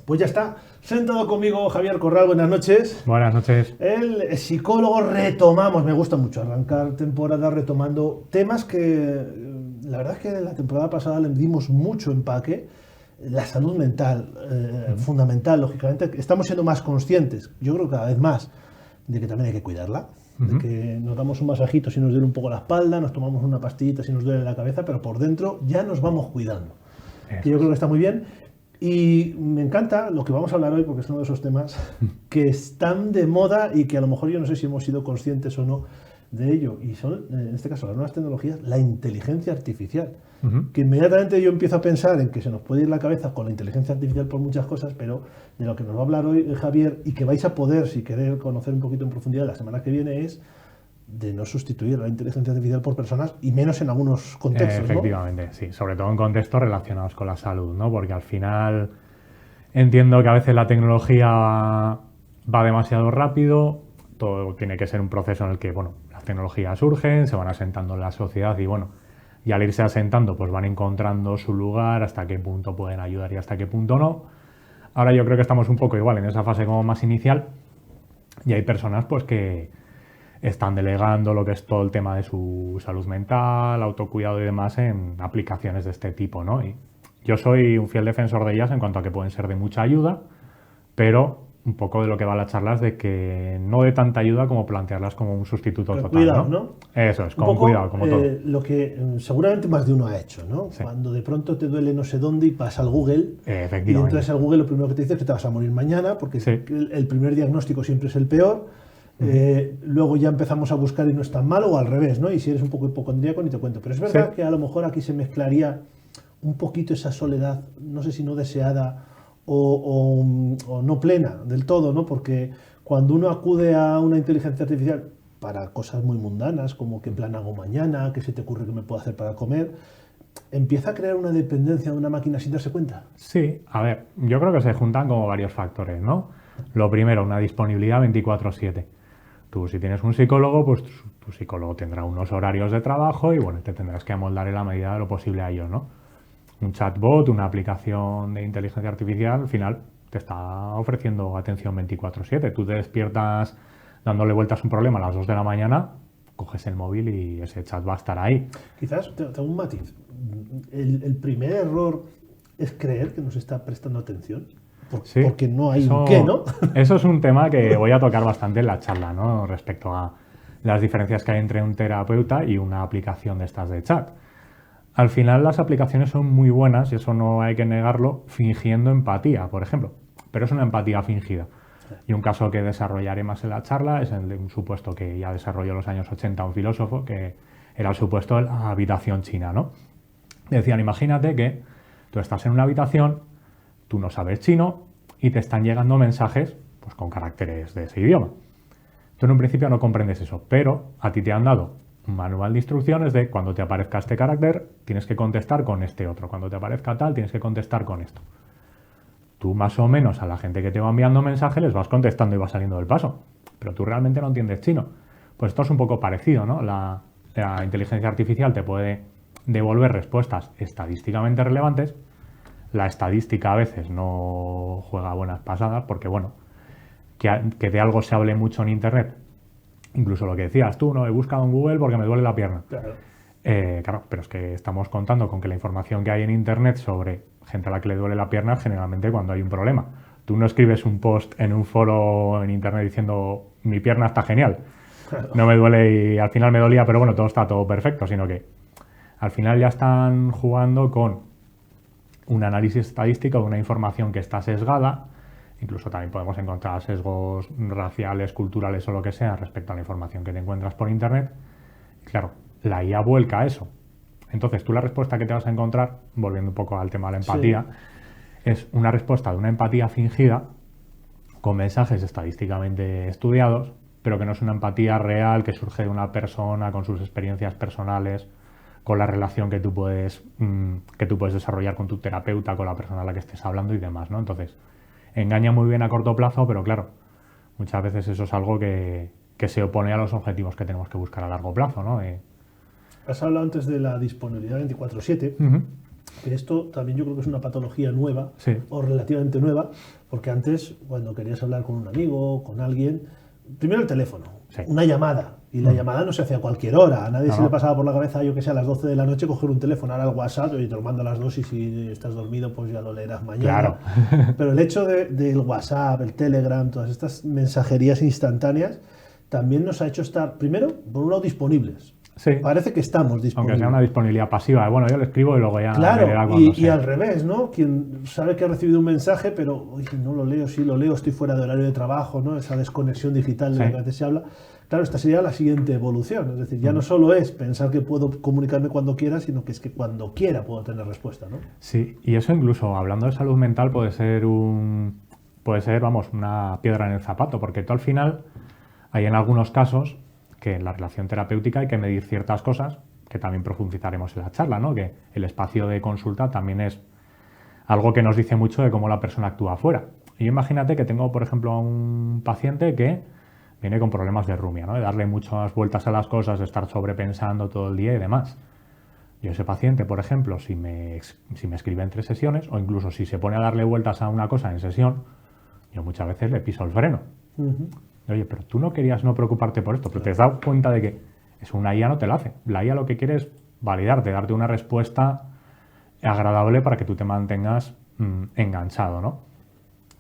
Pues ya está, sentado conmigo Javier Corral, buenas noches. Buenas noches. El psicólogo, retomamos, me gusta mucho arrancar temporada retomando temas que la verdad es que la temporada pasada le dimos mucho empaque. La salud mental, fundamental, lógicamente, estamos siendo más conscientes, yo creo cada vez más, de que también hay que cuidarla, de que nos damos un masajito si nos duele un poco la espalda, nos tomamos una pastillita si nos duele la cabeza, pero por dentro ya nos vamos cuidando, que yo creo que está muy bien. Y me encanta lo que vamos a hablar hoy porque es uno de esos temas que están de moda y que a lo mejor yo no sé si hemos sido conscientes o no de ello. Y son, en este caso, las nuevas tecnologías, la inteligencia artificial. Que inmediatamente yo empiezo a pensar en que se nos puede ir la cabeza con la inteligencia artificial por muchas cosas, pero de lo que nos va a hablar hoy Javier y que vais a poder, si queréis conocer un poquito en profundidad la semana que viene, es de no sustituir la inteligencia artificial por personas y menos en algunos contextos, Efectivamente, ¿no? Sí, sobre todo en contextos relacionados con la salud, ¿no? Porque al final entiendo que a veces la tecnología va demasiado rápido, todo tiene que ser un proceso en el que, bueno, las tecnologías surgen, se van asentando en la sociedad y, bueno, y al irse asentando, pues van encontrando su lugar, hasta qué punto pueden ayudar y hasta qué punto no. Ahora yo creo que estamos un poco igual en esa fase como más inicial y hay personas pues que están delegando lo que es todo el tema de su salud mental, autocuidado y demás en aplicaciones de este tipo, ¿no? Y yo soy un fiel defensor de ellas en cuanto a que pueden ser de mucha ayuda, pero un poco de lo que va la charla es de que no de tanta ayuda como plantearlas como un sustituto pero total, cuidado, ¿no? Eso es, con poco, cuidado, como todo. Lo que seguramente más de uno ha hecho, ¿no? Sí. Cuando de pronto te duele no sé dónde y vas al Google, Efectivamente. y entonces al Google lo primero que te dice es que te vas a morir mañana, porque Sí. el primer diagnóstico siempre es el peor. Luego ya empezamos a buscar y no es tan malo, o al revés, ¿no? Y si eres un poco hipocondríaco ni te cuento. Pero es verdad que a lo mejor aquí se mezclaría un poquito esa soledad, no sé si no deseada o no plena del todo, ¿no? Porque cuando uno acude a una inteligencia artificial para cosas muy mundanas, como qué plan hago mañana, qué se te ocurre que me puedo hacer para comer, empieza a crear una dependencia de una máquina sin darse cuenta. Sí, a ver, yo creo que se juntan como varios factores, ¿no? Lo primero, una disponibilidad 24/7. Tú, si tienes un psicólogo, pues tu psicólogo tendrá unos horarios de trabajo y, bueno, te tendrás que amoldar en la medida de lo posible a ellos, ¿no? Un chatbot, una aplicación de inteligencia artificial, al final te está ofreciendo atención 24/7. Tú te despiertas dándole vueltas a un problema a las 2 de la mañana, coges el móvil y ese chat va a estar ahí. Quizás, te hago un matiz, el primer error es creer que nos está prestando atención. Sí, porque no hay un qué, ¿no? Eso es un tema que voy a tocar bastante en la charla, ¿no? Respecto a las diferencias que hay entre un terapeuta y una aplicación de estas de chat. Al final las aplicaciones son muy buenas, y eso no hay que negarlo, fingiendo empatía, por ejemplo. Pero es una empatía fingida. Y un caso que desarrollaré más en la charla es el de un supuesto que ya desarrolló en los años 80 un filósofo, que era el supuesto de la habitación china, ¿no? Decían, imagínate que tú estás en una habitación, tú no sabes chino y te están llegando mensajes pues, con caracteres de ese idioma. Tú en un principio no comprendes eso, pero a ti te han dado un manual de instrucciones de cuando te aparezca este carácter tienes que contestar con este otro, cuando te aparezca tal tienes que contestar con esto. Tú más o menos a la gente que te va enviando mensajes les vas contestando y vas saliendo del paso, pero tú realmente no entiendes chino. Pues esto es un poco parecido, ¿no? La inteligencia artificial te puede devolver respuestas estadísticamente relevantes. La estadística a veces no juega buenas pasadas porque, bueno, que de algo se hable mucho en Internet, incluso lo que decías tú, ¿no? He buscado en Google porque me duele la pierna. Claro. Claro, pero es que estamos contando con que la información que hay en Internet sobre gente a la que le duele la pierna es generalmente cuando hay un problema. Tú no escribes un post en un foro en Internet diciendo mi pierna está genial, no me duele y al final me dolía, pero bueno, todo está todo perfecto, sino que al final ya están jugando con un análisis estadístico de una información que está sesgada. Incluso también podemos encontrar sesgos raciales, culturales o lo que sea respecto a la información que te encuentras por Internet. Y claro, la IA vuelca a eso. Entonces tú la respuesta que te vas a encontrar, volviendo un poco al tema de la empatía, es una respuesta de una empatía fingida con mensajes estadísticamente estudiados, pero que no es una empatía real que surge de una persona con sus experiencias personales, con la relación que tú puedes desarrollar con tu terapeuta, con la persona a la que estés hablando y demás, ¿no? Entonces, engaña muy bien a corto plazo, pero claro, muchas veces eso es algo que se opone a los objetivos que tenemos que buscar a largo plazo, ¿no? Has hablado antes de la disponibilidad 24/7. Que esto también yo creo que es una patología nueva, Sí. o relativamente nueva, porque antes, cuando querías hablar con un amigo, con alguien, primero el teléfono, Sí. una llamada, y la llamada no se hace a cualquier hora, a nadie No, se le no. pasaba por la cabeza, yo que sé, a las 12 de la noche coger un teléfono, ahora el WhatsApp, y te lo mando a las 2 y si estás dormido pues ya lo leerás mañana. Claro. Pero el hecho del WhatsApp, el Telegram, todas estas mensajerías instantáneas, también nos ha hecho estar, primero, por un lado, disponibles. Sí. Parece que estamos Aunque disponibles. sea una disponibilidad pasiva, de, bueno, yo le escribo y luego ya me leerá Claro, cuando y sea. al revés, ¿no? Quien sabe que ha recibido un mensaje, pero oye, no lo leo, sí lo leo, estoy fuera de horario de trabajo, ¿no? Esa desconexión digital de la Sí. que a veces se habla. Claro, esta sería la siguiente evolución. Es decir, ya no solo es pensar que puedo comunicarme cuando quiera, sino que es que cuando quiera puedo tener respuesta, ¿no? Sí, y eso incluso hablando de salud mental puede ser vamos, una piedra en el zapato, porque tú al final hay en algunos casos que en la relación terapéutica hay que medir ciertas cosas, que también profundizaremos en la charla, ¿no? Que el espacio de consulta también es algo que nos dice mucho de cómo la persona actúa afuera. Y imagínate que tengo, por ejemplo, a un paciente que viene con problemas de rumia, ¿no? De darle muchas vueltas a las cosas, de estar sobrepensando todo el día y demás. Yo ese paciente, por ejemplo, si me escribe entre sesiones o incluso si se pone a darle vueltas a una cosa en sesión, yo muchas veces le piso el freno. Oye, pero tú no querías no preocuparte por esto, pero te has dado cuenta de que eso una IA no te lo hace. La IA lo que quiere es validarte, darte una respuesta agradable para que tú te mantengas enganchado, ¿no?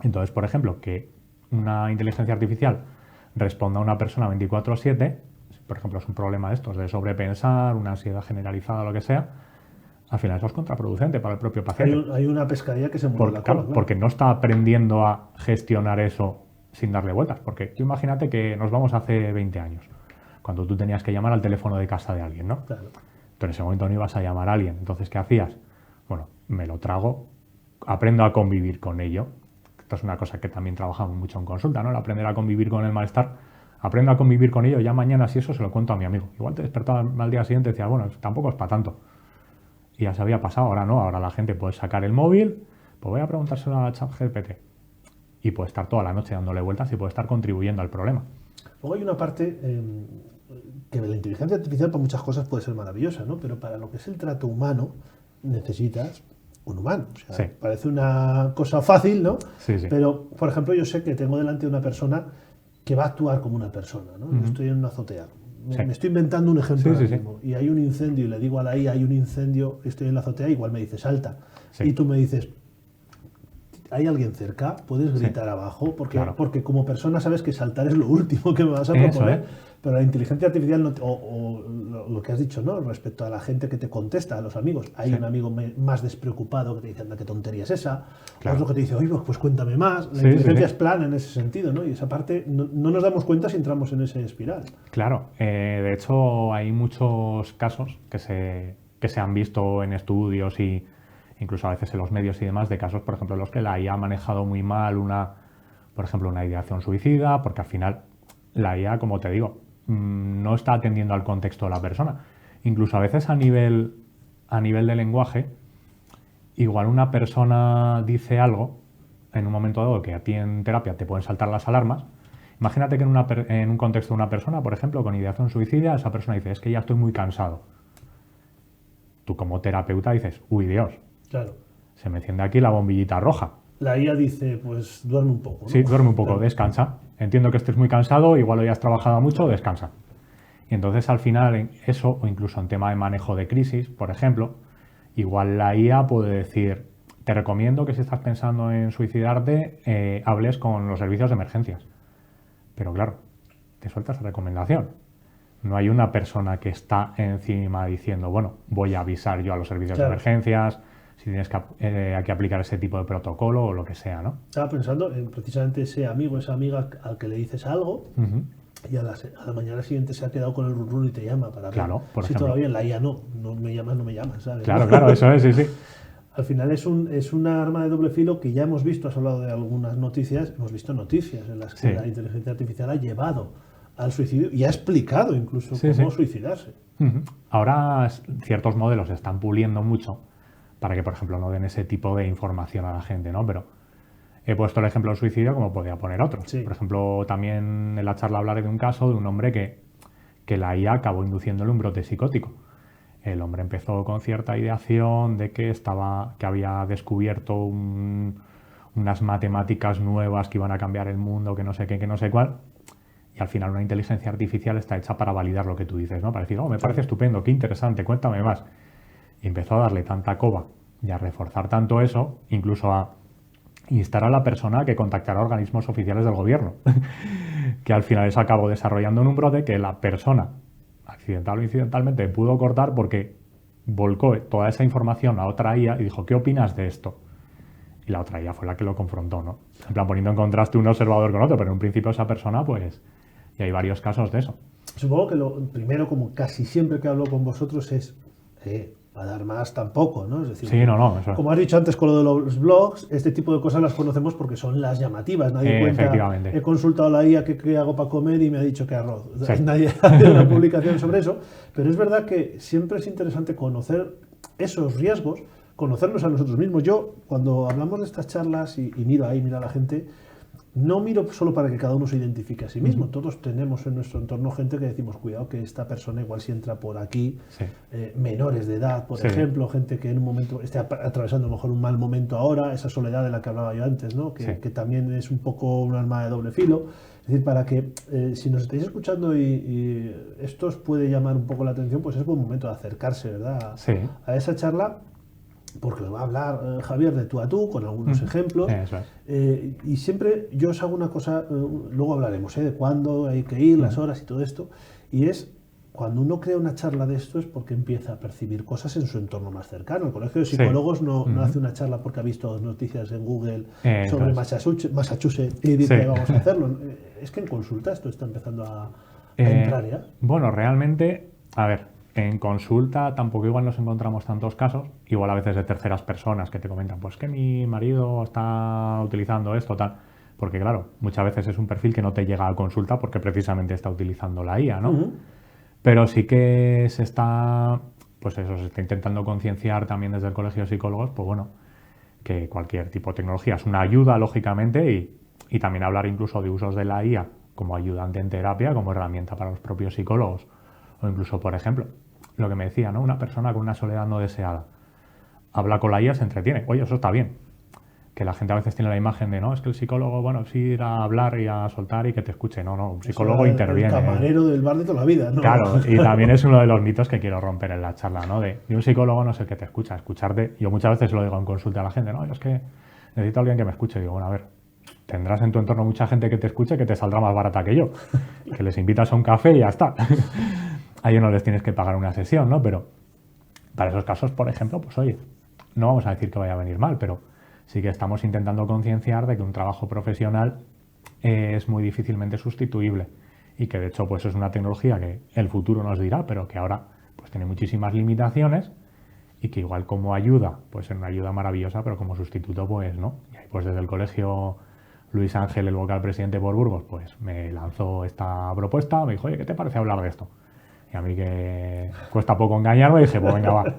Entonces, por ejemplo, que una inteligencia artificial responda a una persona 24/7, por ejemplo, es un problema de estos, de sobrepensar, una ansiedad generalizada, lo que sea, al final eso es contraproducente para el propio paciente. Hay una pescadilla que se mueve la Claro, cola. porque no está aprendiendo a gestionar eso sin darle vueltas. Porque tú imagínate que nos vamos hace 20 años, cuando tú tenías que llamar al teléfono de casa de alguien, ¿no? Claro. Pero en ese momento no ibas a llamar a alguien. Entonces, ¿qué hacías? Bueno, me lo trago, aprendo a convivir con ello. Esto es una cosa que también trabajamos mucho en consulta, ¿no? El aprender a convivir con el malestar. Aprendo a convivir con ello, ya mañana si eso se lo cuento a mi amigo. Igual te despertaba al día siguiente y decías, bueno, tampoco es para tanto. Y ya se había pasado, ahora no, ahora la gente puede sacar el móvil, pues voy a preguntárselo a ChatGPT. Y puede estar toda la noche dándole vueltas y puede estar contribuyendo al problema. Luego hay una parte que la inteligencia artificial para muchas cosas puede ser maravillosa, ¿no? Pero para lo que es el trato humano necesitas un humano. O sea, Sí. parece una cosa fácil, ¿no? Sí, sí. Pero, por ejemplo, yo sé que tengo delante una persona que va a actuar como una persona, ¿no? Yo estoy en una azotea. Sí. Me estoy inventando un ejemplo Sí, ahora sí, sí. mismo. Y hay un incendio y le digo a la IA, hay un incendio, estoy en la azotea, igual me dice salta. Sí. Y tú me dices, ¿hay alguien cerca? ¿Puedes gritar abajo? Porque, Claro. porque como persona sabes que saltar es lo último que me vas a Eso, proponer. ¿eh? Pero la inteligencia artificial, o lo que has dicho, ¿no? Respecto a la gente que te contesta, a los amigos. Hay Sí. un amigo más despreocupado que te dice, anda, qué tontería es esa. Claro. Otro que te dice, oye, pues cuéntame más. La Sí, inteligencia sí, sí. es plana en ese sentido, ¿no? Y esa parte no nos damos cuenta si entramos en ese espiral. Claro, de hecho hay muchos casos que se han visto en estudios y incluso a veces en los medios y demás de casos, por ejemplo, en los que la IA ha manejado muy mal por ejemplo, una ideación suicida, porque al final la IA, como te digo, no está atendiendo al contexto de la persona. Incluso a veces a nivel de lenguaje, igual una persona dice algo en un momento dado que a ti en terapia te pueden saltar las alarmas. Imagínate que en un contexto de una persona, por ejemplo, con ideación suicida, esa persona dice, es que ya estoy muy cansado. Tú como terapeuta dices, uy Dios, Claro. se me enciende aquí la bombillita roja. La IA dice, pues duerme un poco, ¿no? Sí, duerme un poco, Claro. descansa. Entiendo que estés muy cansado, igual hoy has trabajado mucho, descansa. Y entonces al final en eso, o incluso en tema de manejo de crisis, por ejemplo, igual la IA puede decir, te recomiendo que si estás pensando en suicidarte, hables con los servicios de emergencias. Pero claro, te suelta esa recomendación. No hay una persona que está encima diciendo, bueno, voy a avisar yo a los servicios Claro. de emergencias, si tienes que aplicar ese tipo de protocolo o lo que sea, ¿no? Estaba pensando en precisamente ese amigo, esa amiga al que le dices algo Ujú. y a la mañana siguiente se ha quedado con el run run y te llama para ver Claro, por si ejemplo. todavía la IA no me llamas, ¿sabes? Claro, claro, eso es, sí, sí. Al final es una arma de doble filo que ya hemos visto, has hablado de algunas noticias, hemos visto noticias en las que Sí. la inteligencia artificial ha llevado al suicidio y ha explicado incluso Sí, cómo sí. suicidarse. Ujú. Ahora ciertos modelos se están puliendo mucho para que, por ejemplo, no den ese tipo de información a la gente, ¿no? Pero he puesto el ejemplo del suicidio como podría poner otros. Sí. Por ejemplo, también en la charla hablaré de un caso de un hombre que la IA acabó induciéndole un brote psicótico. El hombre empezó con cierta ideación de que había descubierto unas matemáticas nuevas que iban a cambiar el mundo, que no sé qué, que no sé cuál. Y al final una inteligencia artificial está hecha para validar lo que tú dices, ¿no? Para decir, me parece estupendo, qué interesante, cuéntame más. Y empezó a darle tanta coba y a reforzar tanto eso, incluso a instar a la persona a que contactara a organismos oficiales del gobierno. Que al final eso acabó desarrollando en un brote que la persona, accidental o incidentalmente, pudo cortar porque volcó toda esa información a otra IA y dijo, ¿qué opinas de esto? Y la otra IA fue la que lo confrontó, ¿no? En plan, poniendo en contraste un observador con otro, pero en un principio esa persona, pues, y hay varios casos de eso. Supongo que lo primero, como casi siempre que hablo con vosotros, es a dar más tampoco, ¿no? Es decir, sí, no, eso. Como has dicho antes con lo de los blogs, este tipo de cosas las conocemos porque son las llamativas. Nadie cuenta, efectivamente. he consultado a la IA qué hago para comer y me ha dicho que arroz. Sí. Nadie hace una publicación sobre eso, pero es verdad que siempre es interesante conocer esos riesgos, conocernos a nosotros mismos. Yo, cuando hablamos de estas charlas y miro a la gente, no miro solo para que cada uno se identifique a sí mismo. Todos tenemos en nuestro entorno gente que decimos, cuidado que esta persona igual si entra por aquí, menores de edad, por ejemplo, gente que en un momento esté atravesando a lo mejor un mal momento ahora, esa soledad de la que hablaba yo antes, ¿no? Que también es un poco un arma de doble filo. Es decir, para que si nos estáis escuchando y esto os puede llamar un poco la atención, pues es buen momento de acercarse, ¿verdad? A esa charla. Porque va a hablar Javier de tú a tú, con algunos ejemplos. Eso es. Y siempre yo os hago una cosa, luego hablaremos de cuándo hay que ir, las horas y todo esto, y es cuando uno crea una charla de esto es porque empieza a percibir cosas en su entorno más cercano. El Colegio de Psicólogos no hace una charla porque ha visto noticias en Google sobre Massachusetts y dice vamos a hacerlo. Es que en consulta esto está empezando a entrar ya. Bueno, realmente, a ver, en consulta tampoco igual nos encontramos tantos casos, igual a veces de terceras personas que te comentan, pues que mi marido está utilizando esto, tal, porque claro, muchas veces es un perfil que no te llega a consulta porque precisamente está utilizando la IA, ¿no? Pero sí que se está intentando concienciar también desde el Colegio de Psicólogos, pues bueno, que cualquier tipo de tecnología es una ayuda, lógicamente, y también hablar incluso de usos de la IA como ayudante en terapia, como herramienta para los propios psicólogos, o incluso, por ejemplo, lo que me decía, ¿no? Una persona con una soledad no deseada habla con la IA, se entretiene. Oye, eso está bien. Que la gente a veces tiene la imagen de, no, es que el psicólogo, bueno, sí ir a hablar y a soltar y que te escuche. No, un psicólogo interviene. El camarero del bar de toda la vida, ¿no? Claro, y también es uno de los mitos que quiero romper en la charla, ¿no? De un psicólogo no es el que te escucha, escucharte. Yo muchas veces lo digo en consulta a la gente, no, es que necesito a alguien que me escuche. Digo, bueno, a ver, tendrás en tu entorno mucha gente que te escuche que te saldrá más barata que yo. Que les invitas a un café y ya está. A ellos no les tienes que pagar una sesión, ¿no? Pero para esos casos, por ejemplo, pues oye, no vamos a decir que vaya a venir mal, pero sí que estamos intentando concienciar de que un trabajo profesional es muy difícilmente sustituible y que de hecho pues es una tecnología que el futuro nos dirá, pero que ahora pues tiene muchísimas limitaciones y que igual como ayuda, pues es una ayuda maravillosa, pero como sustituto pues no. Y ahí pues desde el colegio Luis Ángel, el vocal presidente por Burgos, pues me lanzó esta propuesta, me dijo, oye, ¿qué te parece hablar de esto? Y a mí que cuesta poco engañarme, dije, pues venga, va.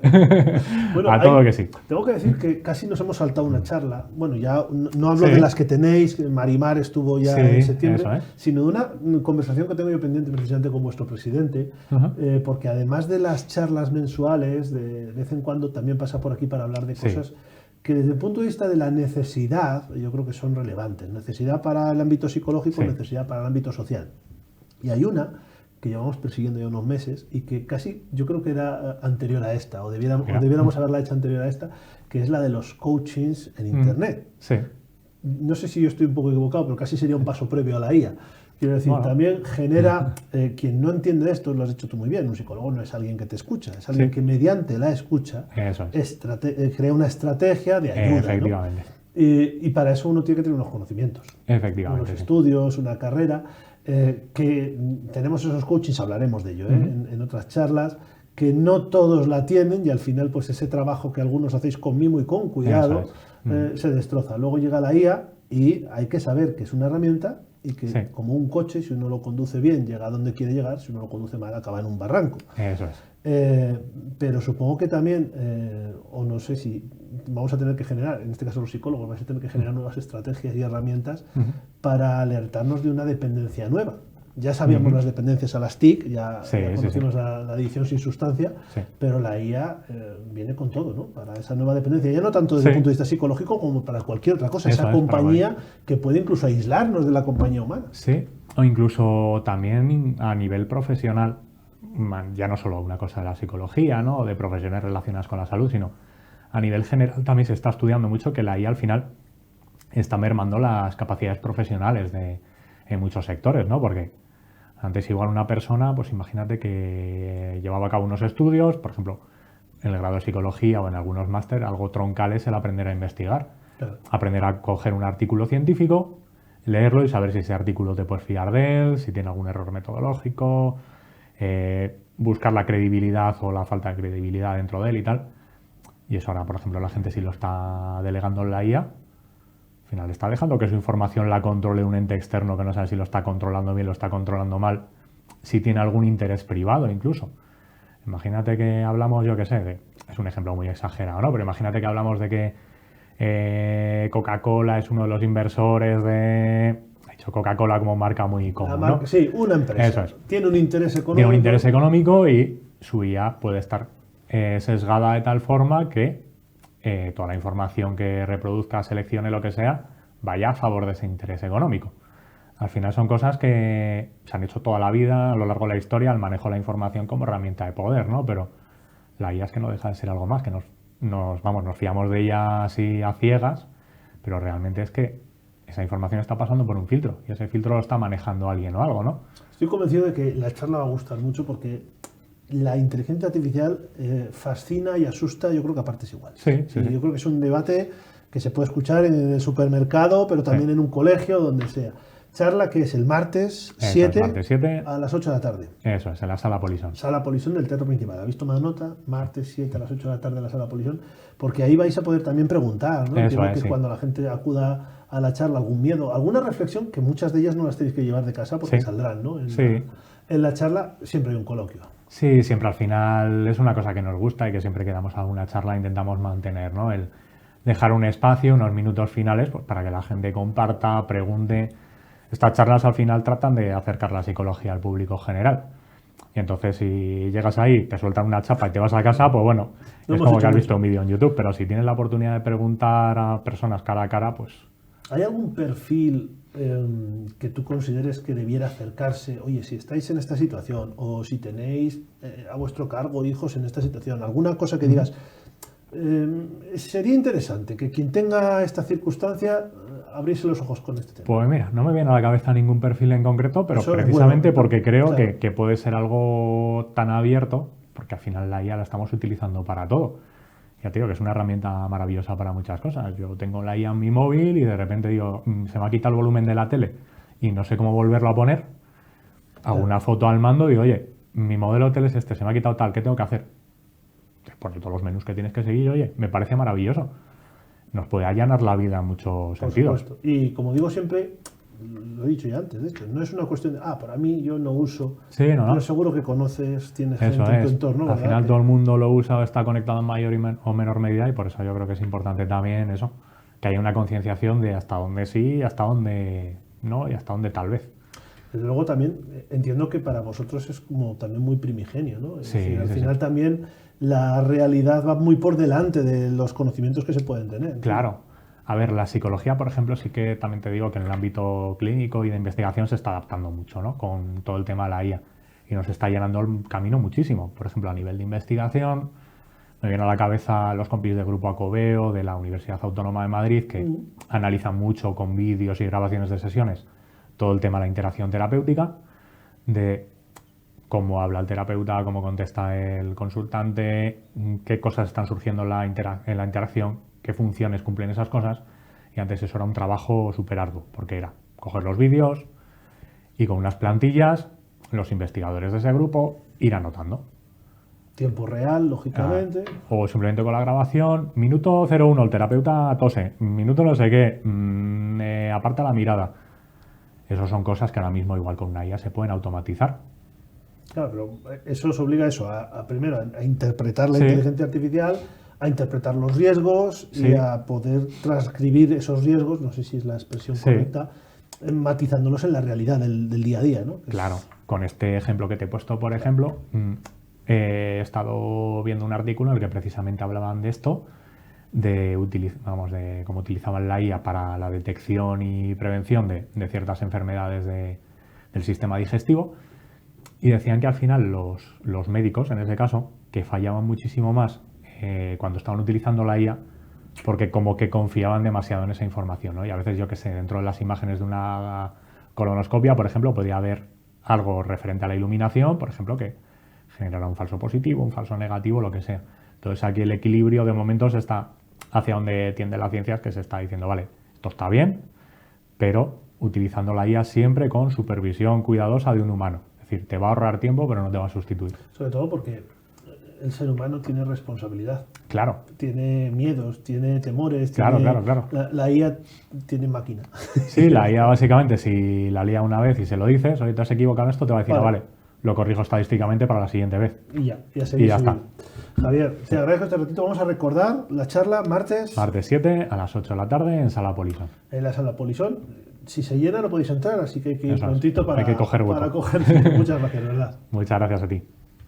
Bueno, a todo que sí. Tengo que decir que casi nos hemos saltado una charla. Bueno, ya no hablo de las que tenéis, Marimar estuvo ya en septiembre, sino de una conversación que tengo yo pendiente precisamente con vuestro presidente, porque además de las charlas mensuales, de vez en cuando también pasa por aquí para hablar de cosas que desde el punto de vista de la necesidad, yo creo que son relevantes. Necesidad para el ámbito psicológico, necesidad para el ámbito social. Y hay una que llevamos persiguiendo ya unos meses y que casi yo creo que era anterior a esta, o debiéramos haberla hecho anterior a esta, que es la de los coachings en Internet. No sé si yo estoy un poco equivocado, pero casi sería un paso previo a la IA. Quiero decir, también genera, quien no entiende esto, lo has dicho tú muy bien, un psicólogo no es alguien que te escucha, es alguien que mediante la escucha crea una estrategia de ayuda. Efectivamente. ¿No? Y para eso uno tiene que tener unos conocimientos, unos estudios, una carrera, que tenemos esos coachings, hablaremos de ello en otras charlas, que no todos la tienen y al final pues ese trabajo que algunos hacéis con mimo y con cuidado se destroza. Luego llega la IA y hay que saber que es una herramienta y que como un coche, si uno lo conduce bien, llega a donde quiere llegar, si uno lo conduce mal, acaba en un barranco. Eso es. Pero supongo que también, o no sé si vamos a tener que generar, en este caso los psicólogos, vamos a tener que generar nuevas estrategias y herramientas para alertarnos de una dependencia nueva. Ya sabíamos las dependencias a las TIC, ya Sí, conocimos la adición sin sustancia, pero la IA viene con todo, ¿no? Para esa nueva dependencia. Ya no tanto desde el punto de vista psicológico como para cualquier otra cosa. Esa compañía que puede incluso aislarnos de la compañía humana. Sí, o incluso también a nivel profesional, ya no solo una cosa de la psicología, ¿no? O de profesiones relacionadas con la salud, sino a nivel general también se está estudiando mucho que la IA al final está mermando las capacidades profesionales en muchos sectores, ¿no? Porque antes igual una persona, pues imagínate que llevaba a cabo unos estudios, por ejemplo, en el grado de psicología o en algunos máster, algo troncal es el aprender a investigar. Claro. Aprender a coger un artículo científico, leerlo y saber si ese artículo te puedes fiar de él, si tiene algún error metodológico, buscar la credibilidad o la falta de credibilidad dentro de él y tal. Y eso ahora, por ejemplo, la gente si lo está delegando en la IA, al final está dejando que su información la controle un ente externo que no sabe si lo está controlando bien, lo está controlando mal, si tiene algún interés privado incluso. Imagínate que hablamos, yo qué sé, es un ejemplo muy exagerado, ¿no? Pero imagínate que hablamos de que Coca-Cola es uno de los inversores de... He dicho Coca-Cola como marca muy común, ¿no? Sí, una empresa. Eso es. Tiene un interés económico. Tiene un interés económico y su IA puede estar sesgada de tal forma que toda la información que reproduzca, seleccione, lo que sea, vaya a favor de ese interés económico. Al final son cosas que se han hecho toda la vida, a lo largo de la historia, el manejo de la información como herramienta de poder, ¿no? Pero la IA es que no deja de ser algo más, que nos fiamos de ella así a ciegas, pero realmente es que esa información está pasando por un filtro y ese filtro lo está manejando alguien o algo, ¿no? Estoy convencido de que la charla va a gustar mucho porque la inteligencia artificial fascina y asusta, yo creo que a partes iguales. Sí. Yo creo que es un debate que se puede escuchar en el supermercado, pero también en un colegio, donde sea. Charla que es el martes 7 a las 8 de la tarde. Eso es, en la Sala Polisson. Sala Polisson del Teatro Principal. ¿Habéis tomado nota? Martes 7 a las 8 de la tarde en la Sala Polisson, porque ahí vais a poder también preguntar, ¿no? Eso es, que cuando la gente acuda a la charla, algún miedo, alguna reflexión, que muchas de ellas no las tenéis que llevar de casa porque saldrán, ¿no? En la charla siempre hay un coloquio. Sí, siempre al final es una cosa que nos gusta y que siempre que damos alguna charla intentamos mantener, ¿no? El dejar un espacio, unos minutos finales, pues, para que la gente comparta, pregunte. Estas charlas al final tratan de acercar la psicología al público general. Y entonces si llegas ahí, te sueltan una chapa y te vas a casa, pues bueno, es como que has visto un vídeo en YouTube. Pero si tienes la oportunidad de preguntar a personas cara a cara, pues... ¿Hay algún perfil que tú consideres que debiera acercarse? Oye, si estáis en esta situación o si tenéis a vuestro cargo hijos en esta situación, alguna cosa que digas, sería interesante que quien tenga esta circunstancia abriese los ojos con este tema. Pues mira, no me viene a la cabeza ningún perfil en concreto, pero eso precisamente porque creo que puede ser algo tan abierto, porque al final la IA la estamos utilizando para todo. Ya te digo que es una herramienta maravillosa para muchas cosas. Yo tengo la IA en mi móvil y de repente digo, se me ha quitado el volumen de la tele y no sé cómo volverlo a poner. Hago una foto al mando y digo, oye, mi modelo de tele es este, se me ha quitado tal, ¿qué tengo que hacer? Te pones todos los menús que tienes que seguir, oye, me parece maravilloso. Nos puede allanar la vida en muchos sentidos. Por supuesto. Y como digo siempre, lo he dicho ya antes, de hecho, no es una cuestión de, para mí yo no uso, pero seguro que conoces, tienes gente en tu entorno. Al final todo el mundo lo usa o está conectado en mayor o menor medida y por eso yo creo que es importante también eso, que haya una concienciación de hasta dónde sí, hasta dónde no y hasta dónde tal vez. Desde luego también entiendo que para vosotros es como también muy primigenio, ¿no? Es decir, al final también la realidad va muy por delante de los conocimientos que se pueden tener. Claro. A ver, la psicología, por ejemplo, sí que también te digo que en el ámbito clínico y de investigación se está adaptando mucho, ¿no? Con todo el tema de la IA. Y nos está llenando el camino muchísimo. Por ejemplo, a nivel de investigación, me viene a la cabeza los compis del Grupo Acobeo, de la Universidad Autónoma de Madrid, que analizan mucho con vídeos y grabaciones de sesiones todo el tema de la interacción terapéutica, de cómo habla el terapeuta, cómo contesta el consultante, qué cosas están surgiendo en la interacción, qué funciones cumplen esas cosas. Y antes eso era un trabajo súper arduo, porque era coger los vídeos y con unas plantillas los investigadores de ese grupo ir anotando. Tiempo real, lógicamente. O simplemente con la grabación, minuto 01, el terapeuta tose, minuto no sé qué, aparta la mirada. Esas son cosas que ahora mismo igual con una IA se pueden automatizar. Claro, pero eso os obliga a primero a interpretar la inteligencia artificial, a interpretar los riesgos y a poder transcribir esos riesgos, no sé si es la expresión correcta, matizándolos en la realidad del día a día, ¿no? Claro, con este ejemplo que te he puesto, por ejemplo, he estado viendo un artículo en el que precisamente hablaban de esto, de cómo utilizaban la IA para la detección y prevención de ciertas enfermedades del sistema digestivo, y decían que al final los médicos, en ese caso, que fallaban muchísimo más cuando estaban utilizando la IA, porque como que confiaban demasiado en esa información, ¿no? Y a veces, yo que sé, dentro de las imágenes de una colonoscopia, por ejemplo, podía haber algo referente a la iluminación, por ejemplo, que generara un falso positivo, un falso negativo, lo que sea. Entonces aquí el equilibrio de momentos está hacia donde tiende la ciencia, es que se está diciendo, vale, esto está bien, pero utilizando la IA siempre con supervisión cuidadosa de un humano. Es decir, te va a ahorrar tiempo, pero no te va a sustituir. Sobre todo porque el ser humano tiene responsabilidad. Claro. Tiene miedos, tiene temores. Claro, tiene... claro. La IA tiene máquina. Sí, la IA básicamente, si la lía una vez y se lo dices, oye, te has equivocado en esto, te va a decir, vale, lo corrijo estadísticamente para la siguiente vez. Y ya y ya está. Javier, te agradezco este ratito. Vamos a recordar la charla Martes 7 a las 8 de la tarde en Sala Polison. En la Sala Polison. Si se llena no podéis entrar, así que hay que ir prontito para coger coger. Muchas gracias, ¿verdad? Muchas gracias a ti.